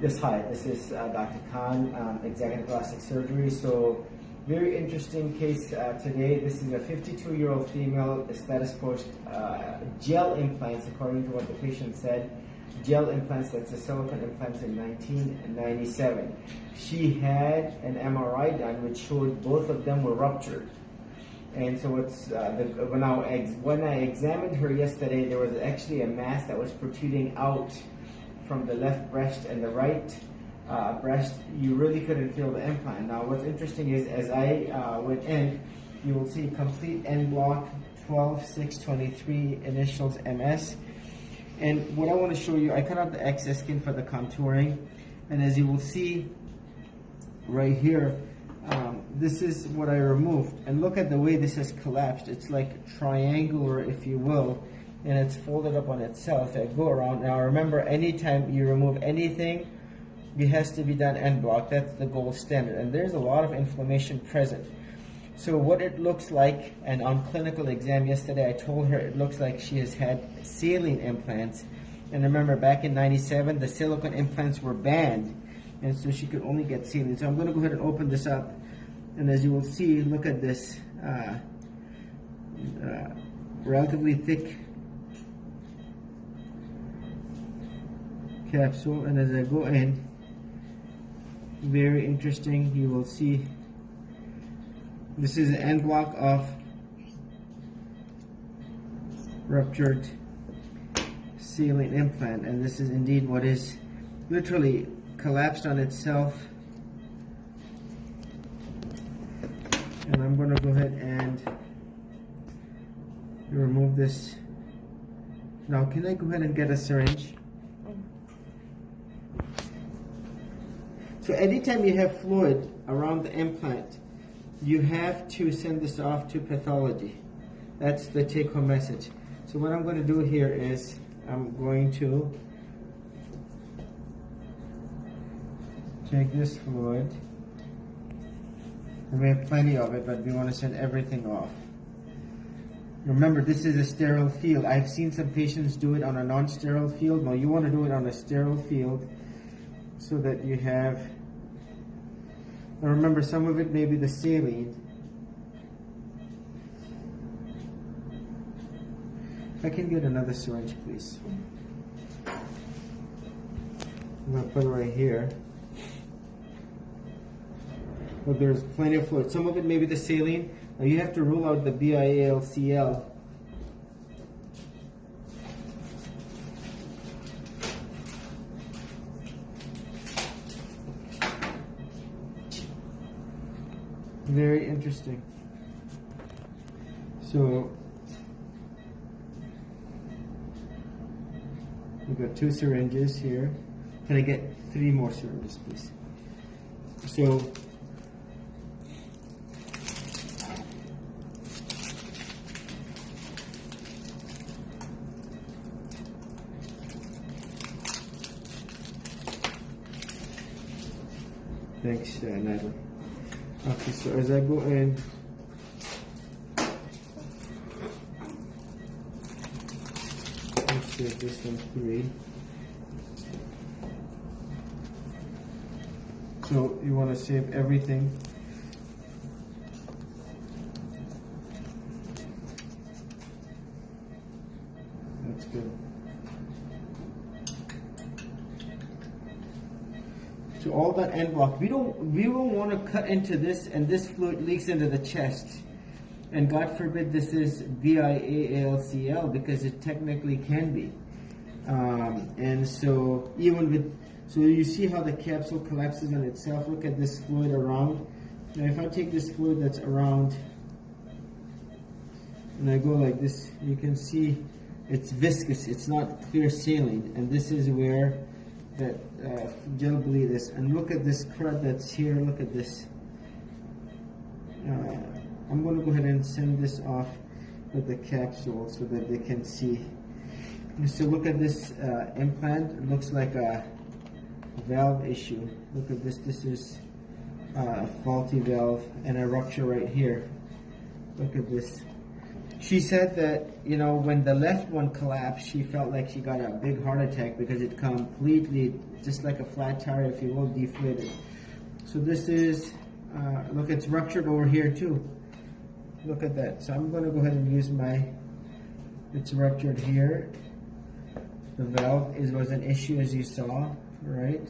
Yes, hi, this is Dr. Khan, Executive Plastic Surgery. So, very interesting case today. This is a 52-year-old female status post gel implants, according to what the patient said. Gel implants, that's the silicone implants in 1997. She had an MRI done which showed both of them were ruptured. And so when I examined her yesterday, there was actually a mass that was protruding out from the left breast and the right breast. You really couldn't feel the implant. Now what's interesting is as I went in, you will see complete end block 12623, initials MS. And what I want to show you, I cut out the excess skin for the contouring, and as you will see right here, this is what I removed. And look at the way this has collapsed. It's like triangular, if you will, and it's folded up on itself. I go around. Now remember, anytime you remove anything, it has to be done end block. That's the gold standard. And there's a lot of inflammation present. So what it looks like, and on clinical exam yesterday, I told her it looks like she has had saline implants. And remember, back in '97, the silicone implants were banned, and so she could only get saline. So I'm going to go ahead and open this up. And as you will see, look at this relatively thick capsule. And as I go in, very interesting, you will see this is the end block of ruptured saline implant, and this is indeed what is literally collapsed on itself. And I'm going to go ahead and remove this. Now, can I go ahead and get a syringe? So anytime you have fluid around the implant, you have to send this off to pathology. That's the take-home message. So what I'm going to do here is I'm going to take this fluid. And we have plenty of it, but we want to send everything off. Remember, this is a sterile field. I've seen some patients do it on a non-sterile field. No, you want to do it on a sterile field so that you have. Now remember, some of it may be the saline. If I can get another syringe, please. I'm going to put it right here. But there's plenty of fluid. Some of it may be the saline. Now you have to rule out the PLLC. Very interesting. So we've got 2 syringes here. Can I get 3 more syringes, please? So thanks, Nigel. Okay, so as I go in, let's save this one 3. So you want to save everything. That's good. So all that end block, we don't want to cut into this and this fluid leaks into the chest, and God forbid this is BIALCL, because it technically can be. And so even with, so you see how the capsule collapses on itself. Look at this fluid around. Now if I take this fluid that's around and I go like this, you can see it's viscous, it's not clear saline, and this is where that gel bleed is. And look at this crud that's here. Look at this. I'm going to go ahead and send this off with the capsule so that they can see. And so look at this implant. It looks like a valve issue. Look at this. This is a faulty valve and a rupture right here. Look at this. She said that, you know, when the left one collapsed, she felt like she got a big heart attack because it completely, just like a flat tire, if you will, deflated. So this is, look, it's ruptured over here too. Look at that. So I'm going to go ahead and use it's ruptured here. The valve was an issue, as you saw, right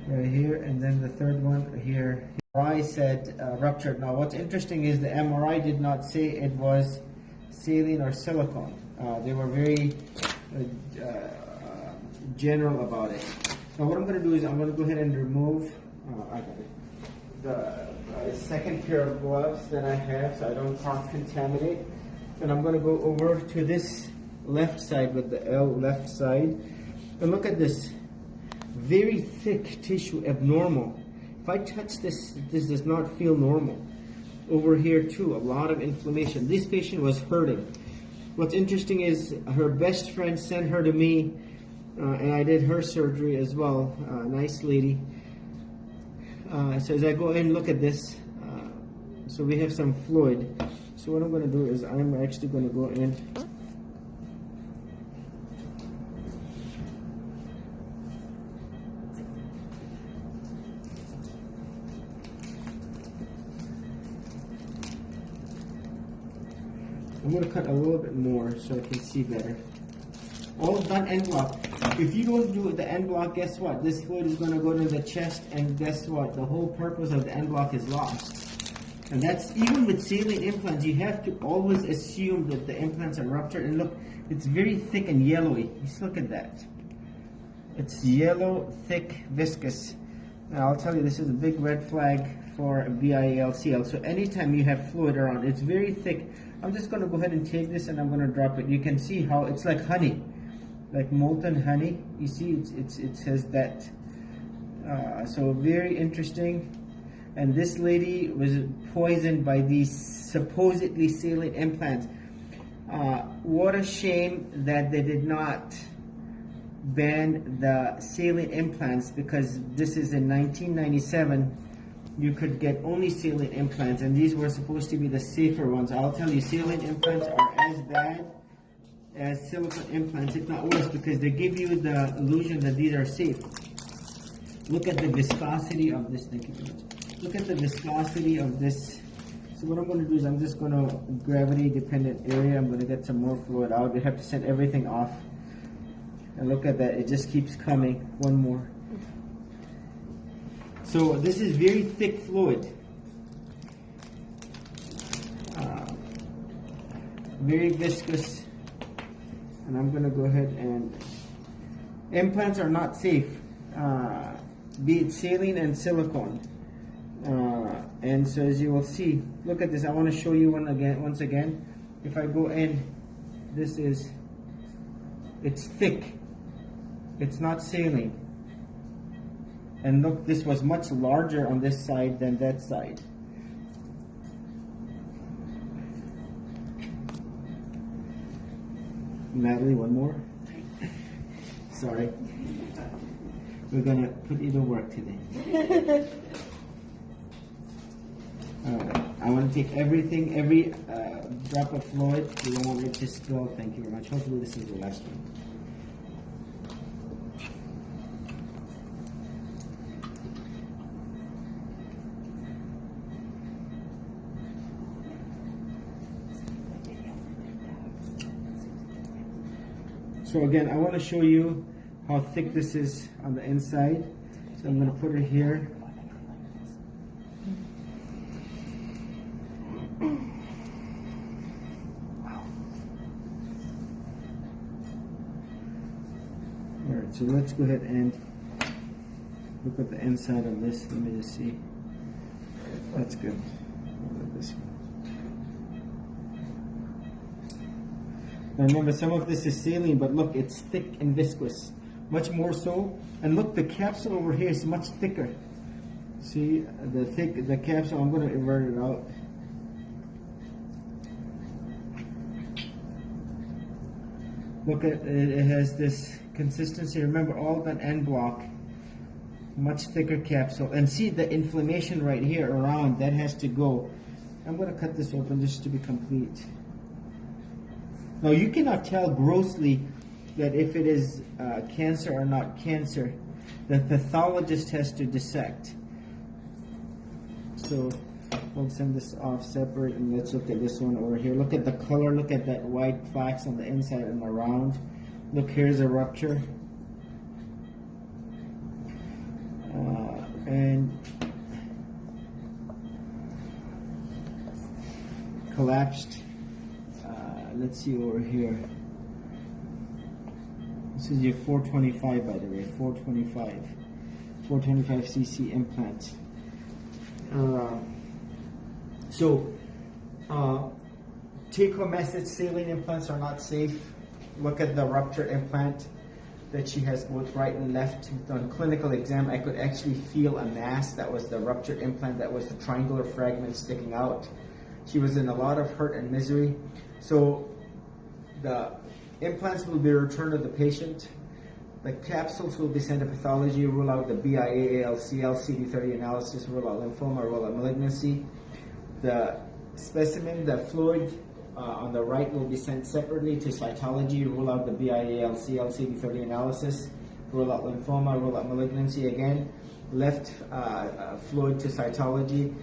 here, and then the third one here. MRI said ruptured. Now what's interesting is the MRI did not say it was saline or silicone. They were very general about it. Now what I'm going to do is I'm going to go ahead and remove the second pair of gloves that I have so I don't cross-contaminate. And I'm going to go over to this left side with the L left side. And look at this. Very thick tissue, abnormal. If I touch this, this does not feel normal. Over here too, a lot of inflammation. This patient was hurting. What's interesting is her best friend sent her to me, and I did her surgery as well. Nice lady. So as I go in, look at this. So we have some fluid. So what I'm going to do is I'm actually going to go in. I'm going to cut a little bit more so I can see better. All done end block. If you don't do the end block, guess what? This fluid is going to go to the chest, and guess what? The whole purpose of the end block is lost. And that's even with saline implants, you have to always assume that the implants are ruptured. And look, it's very thick and yellowy. Just look at that. It's yellow, thick, viscous. Now I'll tell you, this is a big red flag for BIALCL. So anytime you have fluid around, it's very thick. I'm just going to go ahead and take this and I'm going to drop it. You can see how it's like honey, like molten honey. You see, it says that. So very interesting. And this lady was poisoned by these supposedly saline implants. What a shame that they did not ban the saline implants, because this is in 1997. You could get only saline implants, and these were supposed to be the safer ones. I'll tell you, saline implants are as bad as silicone implants, if not worse, because they give you the illusion that these are safe. Look at the viscosity of this. Thank you very much. Look at the viscosity of this. So what I'm going to do is I'm just going to gravity dependent area. I'm going to get some more fluid out. We have to set everything off. And look at that. It just keeps coming. One more. So this is very thick fluid. Very viscous. And I'm going to go ahead and... Implants are not safe. Be it saline and silicone. And so as you will see, look at this. I want to show you once again. If I go in, it's thick. It's not saline. And look, this was much larger on this side than that side. Natalie, one more. Sorry. We're gonna put you to work today. I want to take everything, every drop of fluid. We don't want it to spill. Thank you very much. Hopefully this is the last one. So again, I want to show you how thick this is on the inside. So I'm going to put it here. Alright, so let's go ahead and look at the inside of this. Let me just see. That's good. Look at this one. Now remember, some of this is saline, but look, it's thick and viscous. Much more so. And look, the capsule over here is much thicker. See the capsule. I'm going to invert it out. Look at it, it has this consistency. Remember, all that end block, much thicker capsule. And see the inflammation right here around, that has to go. I'm going to cut this open just to be complete. Now you cannot tell grossly that if it is cancer or not cancer. The pathologist has to dissect. So we'll send this off separate, and let's look at this one over here. Look at the color, look at that white plaques on the inside and around. Look, here's a rupture. And collapsed. Let's see over here. This is your 425, by the way, 425 cc implant. Take-home message: saline implants are not safe. Look at the rupture implant that she has both right and left. On clinical exam, I could actually feel a mass. That was the rupture implant. That was the triangular fragment sticking out. She was in a lot of hurt and misery. So the implants will be returned to the patient. The capsules will be sent to pathology, rule out the BIA, ALCL, CD30 analysis, rule out lymphoma, rule out malignancy. The specimen, the fluid on the right will be sent separately to cytology, rule out the BIA, ALCL, CD30 analysis, rule out lymphoma, rule out malignancy again. Left fluid to cytology.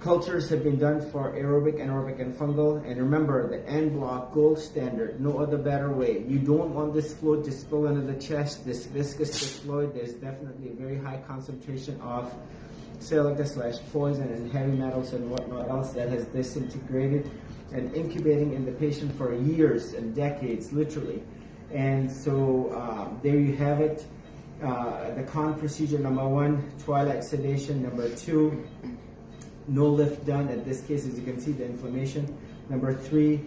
Cultures have been done for aerobic, anaerobic, and fungal. And remember, the end block, gold standard, no other better way. You don't want this fluid to spill into the chest. This viscous fluid, there's definitely a very high concentration of silica/poison and heavy metals and whatnot else that has disintegrated and incubating in the patient for years and decades, literally. And so there you have it. The con procedure: number 1, twilight sedation. Number 2, no lift done. In this case, as you can see, the inflammation. Number 3,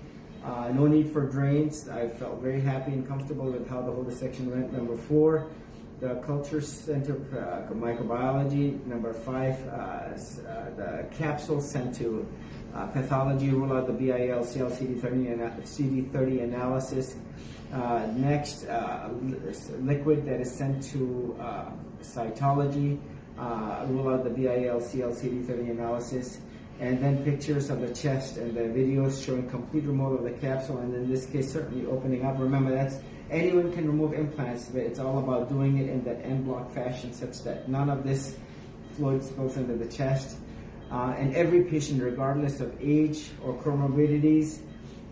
no need for drains. I felt very happy and comfortable with how the whole dissection went. Number 4, the culture center microbiology. Number 5, the capsule sent to pathology, rule out the BIL-CL CD30 analysis. Next, liquid that is sent to cytology, rule out the BIL-CL CD30 analysis, and then pictures of the chest and the videos showing complete removal of the capsule, and in this case certainly opening up. Remember, that's anyone can remove implants, but it's all about doing it in that end block fashion such that none of this fluid spills into the chest. And every patient, regardless of age or comorbidities,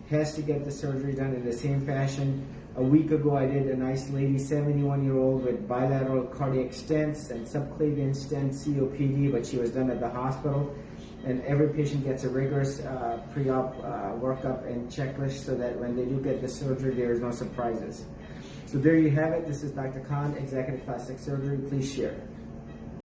has to get the surgery done in the same fashion. A week ago, I did a nice lady, 71-year-old, with bilateral cardiac stents and subclavian stent, COPD, but she was done at the hospital. And every patient gets a rigorous pre-op workup and checklist so that when they do get the surgery, there is no surprises. So there you have it. This is Dr. Khan, Executive Plastic Surgery. Please share.